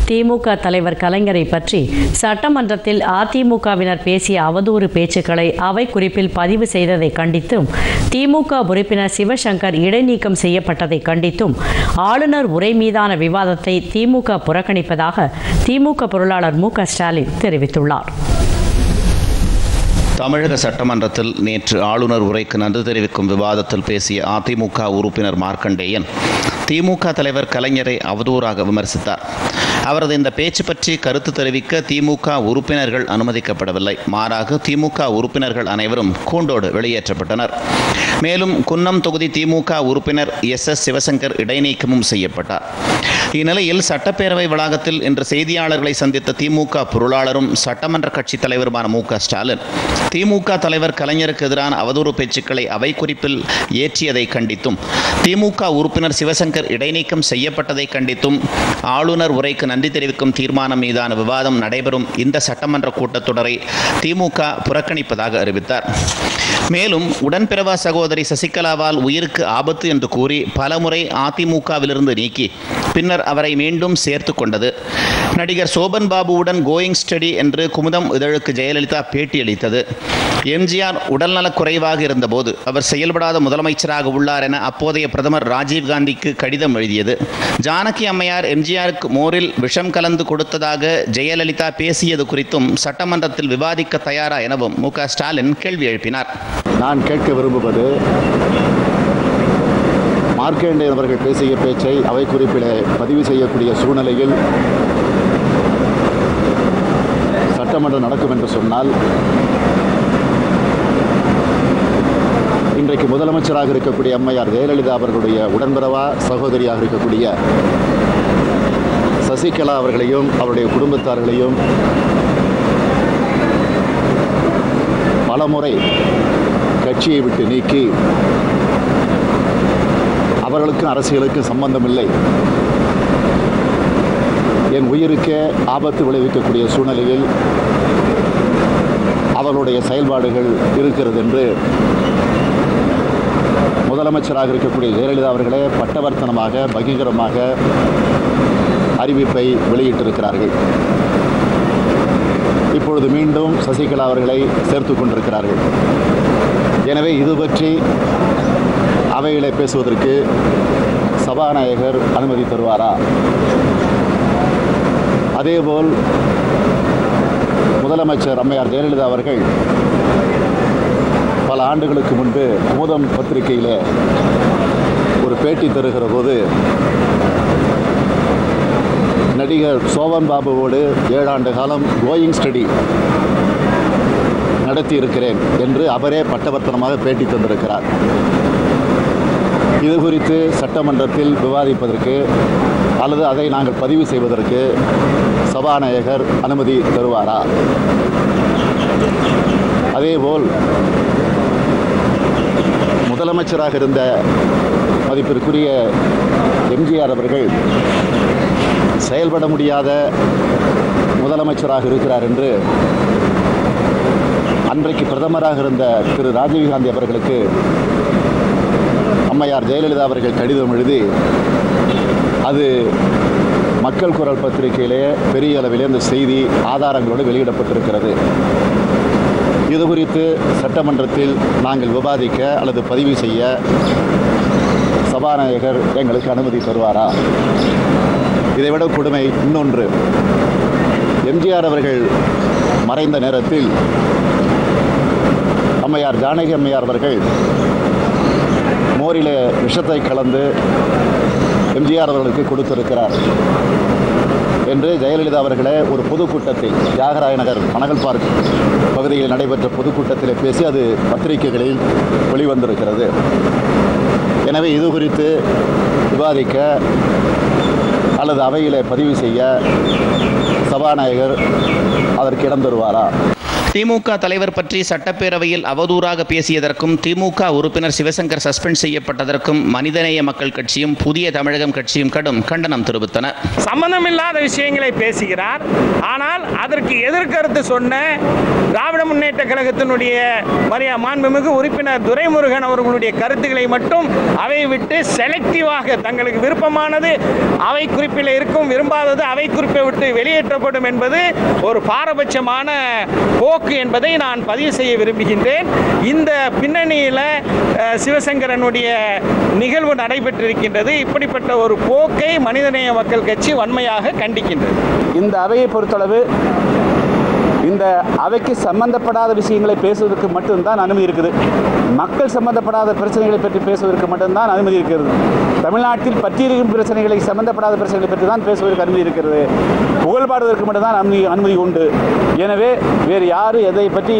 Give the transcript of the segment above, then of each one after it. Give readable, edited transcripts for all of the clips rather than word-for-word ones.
திமுக தலைவர் கலைஞரை பற்றி சட்டமன்றத்தில் அதிமுகவினர் பேசிய அவதூறு பேச்சுக்களை அவை குறிப்பில் பதிவு செய்ததை கண்டித்தும், திமுக உறுப்பினர் சிவசங்கர் இடைநீக்கம் செய்யப்பட்டதை கண்டித்தும் ஆளுநர் உரை மீதான விவாதத்தை திமுக புறக்கணிப்பதாக திமுக பொருளாளர் மு.க. ஸ்டாலின் தெரிவித்துள்ளார். தமிழக சட்டமன்றத்தில் நேற்று ஆளுநர் உரைக்கு நன்றி தெரிவிக்கும் விவாதத்தில் பேசிய அதிமுக உறுப்பினர் மார்க்கண்டேயன் திமுக தலைவர் கலைஞரை அவதூறாக விமர்சித்தார். அவரது இந்த பேச்சு பற்றி கருத்து தெரிவிக்க திமுக உறுப்பினர்கள் அனுமதிக்கப்படவில்லை. மாறாக திமுக உறுப்பினர்கள் அனைவரும் கூண்டோடு வெளியேற்றப்பட்டனர். மேலும் குன்னம் தொகுதி திமுக உறுப்பினர் எஸ். சிவசங்கர் இடைநீக்கமும் செய்யப்பட்டார். இந்நிலையில் சட்டப்பேரவை வளாகத்தில் இன்று செய்தியாளர்களை சந்தித்த திமுக பொருளாளரும் சட்டமன்ற கட்சித் தலைவருமான மு.க. ஸ்டாலின் திமுக தலைவர் கலைஞருக்கு எதிரான அவதூறு பேச்சுக்களை அவை குறிப்பில் ஏற்றியதை கண்டித்தும், திமுக உறுப்பினர் சிவசங்கர் இடைநீக்கம் செய்யப்பட்டதை கண்டித்தும் ஆளுநர் உரைக்கு நன்றி தெரிவிக்கும் தீர்மானம் மீதான விவாதம் நடைபெறும் இந்த சட்டமன்ற கூட்டத்தொடரை திமுக புறக்கணிப்பதாக அறிவித்தார். மேலும் உடன்பிறவா சகோதரி சசிகலாவால் உயிருக்கு ஆபத்து என்று கூறி பலமுறை அதிமுகவிலிருந்து நீக்கி பின்னர் அவரை மீண்டும் சேர்த்து கொண்டது. நடிகர் சோபன் பாபுவுடன் கோயிங் ஸ்டடி என்று குமுதம் இதழுக்கு ஜெயலலிதா பேட்டியளித்தது. எம்ஜிஆர் உடல்நலக் குறைவாக இருந்தபோது அவர் செயல்படாத முதலமைச்சராக உள்ளார் என அப்போதைய பிரதமர் ராஜீவ்காந்திக்கு கடிதம் எழுதியது. ஜானகி அம்மையார் எம்ஜிஆருக்கு மோரில் விஷம் கலந்து கொடுத்ததாக ஜெயலலிதா பேசியது குறித்தும் சட்டமன்றத்தில் விவாதிக்க தயாரா எனவும் மு.க. ஸ்டாலின் கேள்வி எழுப்பினார். நான் கேட்க விரும்புவது, மார்க்கண்டேயன் அவர்கள் பேசிய பேச்சை அவை குறிப்பிட பதிவு செய்யக்கூடிய சூழ்நிலையில் சட்டமன்றம் நடக்கும் என்று சொன்னால், இன்றைக்கு முதலமைச்சராக இருக்கக்கூடிய அம்மையார் ஜெயலலிதா அவர்களுடைய உடன்பிறவா சகோதரியாக இருக்கக்கூடிய சசிகலா அவர்களையும் அவருடைய குடும்பத்தார்களையும் பலமுறை கட்சியை விட்டு நீக்கி அவர்களுக்கும் அரசியலுக்கும் சம்பந்தமில்லை, என் உயிருக்கே ஆபத்து விளைவிக்கக்கூடிய சூழ்நிலையில் அவர்களுடைய செயல்பாடுகள் இருக்கிறது என்று முதலமைச்சராக இருக்கக்கூடிய ஜெயலலிதா அவர்களே பட்டவர்த்தனமாக பகிரங்கமாக அறிவிப்பை வெளியிட்டிருக்கிறார்கள். இப்பொழுது மீண்டும் சசிகலா அவர்களை சேர்த்து கொண்டிருக்கிறார்கள். எனவே இது பற்றி அவைகளை பேசுவதற்கு சபாநாயகர் அனுமதி தருவாரா? அதேபோல் முதலமைச்சர் அம்மையார் ஜெயலலிதா அவர்கள் பல ஆண்டுகளுக்கு முன்பு குமுதம் பத்திரிகையில் ஒரு பேட்டி தருகிற போது, நடிகர் சோபன் பாபுவோடு 7 ஆண்டு காலம் கோயிங் ஸ்டடி நடத்தி இருக்கிறேன் என்று அவரே பட்டவர்த்தனமாக பேட்டி தந்திருக்கிறார். இது குறித்து சட்டமன்றத்தில் விவாதிப்பதற்கு அல்லது அதை நாங்கள் பதிவு செய்வதற்கு சபாநாயகர் அனுமதி தருவாரா? அதேபோல் முதலமைச்சராக இருந்த மதிப்பிற்குரிய எம்ஜிஆர் அவர்கள் செயல்பட முடியாத முதலமைச்சராக இருக்கிறார் என்று அன்றைக்கு பிரதமராக இருந்த திரு ராஜீவ்காந்தி அவர்களுக்கு அம்மையார் ஜெயலலிதா அவர்கள் கடிதம் எழுதி, அது மக்கள் குரல் பத்திரிகையிலே பெரிய அளவிலே இந்த செய்தி ஆதாரங்களோடு வெளியிடப்பட்டிருக்கிறது. இது குறித்து சட்டமன்றத்தில் நாங்கள் விவாதிக்க அல்லது பதிவு செய்ய சபாநாயகர் எங்களுக்கு அனுமதி தருவாரா? இதைவிட கொடுமை இன்னொன்று, எம்ஜிஆர் அவர்கள் மறைந்த நேரத்தில் அம்மையார் ஜானகி அம்மையார் அவர்கள் மோரிலே விஷத்தை கலந்து எம்ஜிஆர் அவர்களுக்கு கொடுத்திருக்கிறார் என்று ஜெயலலிதா அவர்களே ஒரு பொதுக்கூட்டத்தில் தியாகராய நகர் மணகல் பார்க் பகுதியில் நடைபெற்ற பொதுக்கூட்டத்தில் பேசி அது பத்திரிகைகளில் வெளிவந்திருக்கிறது. எனவே இது குறித்து விவாதிக்க அல்லது அவையிலே பதிவு செய்ய சபாநாயகர் அதற்கு இடம் தருவாரா? திமுக தலைவர் பற்றி சட்டப்பேரவையில் அவதூறாக பேசியதற்கும் திமுக உறுப்பினர் சிவசங்கர் சஸ்பெண்ட் செய்யப்பட்டதற்கும் மனிதநேய மக்கள் கட்சியும் புதிய தமிழகம் கட்சியும் கடும் கண்டனம் தெரிவித்தன. சம்பந்தமில்லாத விஷயங்களை பேசுகிறார். ஆனால் அதற்கு எதிர்கருத்து சொன்ன திராவிட முன்னேற்ற கழகத்தினுடைய மாண்புமிகு உறுப்பினர் துரைமுருகன் அவர்களுடைய கருத்துக்களை மட்டும் அவை விட்டு செலக்டிவாக தங்களுக்கு விருப்பமானது அவை குறிப்பில் இருக்கும், விரும்பாதது அவை குறிப்பை விட்டு வெளியேற்றப்படும் என்பது ஒரு பாரபட்சமான போக்கு என்பதை நான் பதிவு செய்ய விரும்புகின்றேன். இந்த பின்னணியில் சிவசங்கரனுடைய நிகழ்வு நடைபெற்றிருக்கின்றது. இப்படிப்பட்ட ஒரு போக்கை மனிதநேய மக்கள் கட்சி வன்மையாக கண்டிக்கின்றது. இந்த அவையை பொறுத்தளவு இந்த அவைக்கு சம்பந்தப்படாத விஷயங்களை பேசுவதற்கு மட்டும்தான் அனுமதி இருக்குது. மக்கள் சம்பந்தப்படாத பிரச்சனைகளை பற்றி பேசுவதற்கு மட்டும்தான் அனுமதி இருக்கிறது. தமிழ்நாட்டில் பற்றியிருக்கும் பிரச்சனைகளை சம்பந்தப்படாத பிரச்சனைகளை பற்றி தான் பேசுவதற்கு அனுமதி இருக்கிறது. புகழ்பாடுவதற்கு மட்டும்தான் அனுமதி உண்டு. எனவே வேறு யார் எதை பற்றி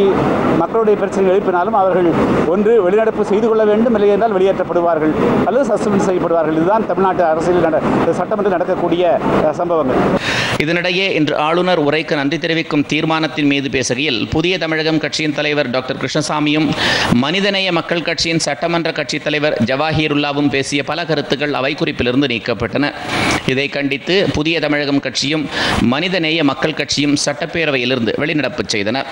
மக்களுடைய பிரச்சனைகள் எழுப்பினாலும் அவர்கள் ஒன்று வெளிநடப்பு செய்து கொள்ள வேண்டும், இல்லை என்றால் வெளியேற்றப்படுவார்கள் அல்லது சஸ்பெண்ட் செய்யப்படுவார்கள். இதுதான் தமிழ்நாட்டு அரசியல் சட்டமன்றத்தில் நடக்கக்கூடிய சம்பவங்கள். இதனிடையே இன்று ஆளுநர் உரைக்கு நன்றி தெரிவிக்கும் தீர்மானத்தின் மீது பேசுகையில் புதிய தமிழகம் கட்சியின் தலைவர் டாக்டர் கிருஷ்ணசாமியும் மனிதநேய மக்கள் கட்சியின் சட்டமன்ற கட்சித் தலைவர் ஜவாஹீருல்லாவும் பேசிய பல கருத்துக்கள் அவை குறிப்பிலிருந்து நீக்கப்பட்டன. இதை கண்டித்து புதிய தமிழகம் கட்சியும் மனிதநேய மக்கள் கட்சியும் சட்டப்பேரவையிலிருந்து வெளிநடப்பு செய்தன.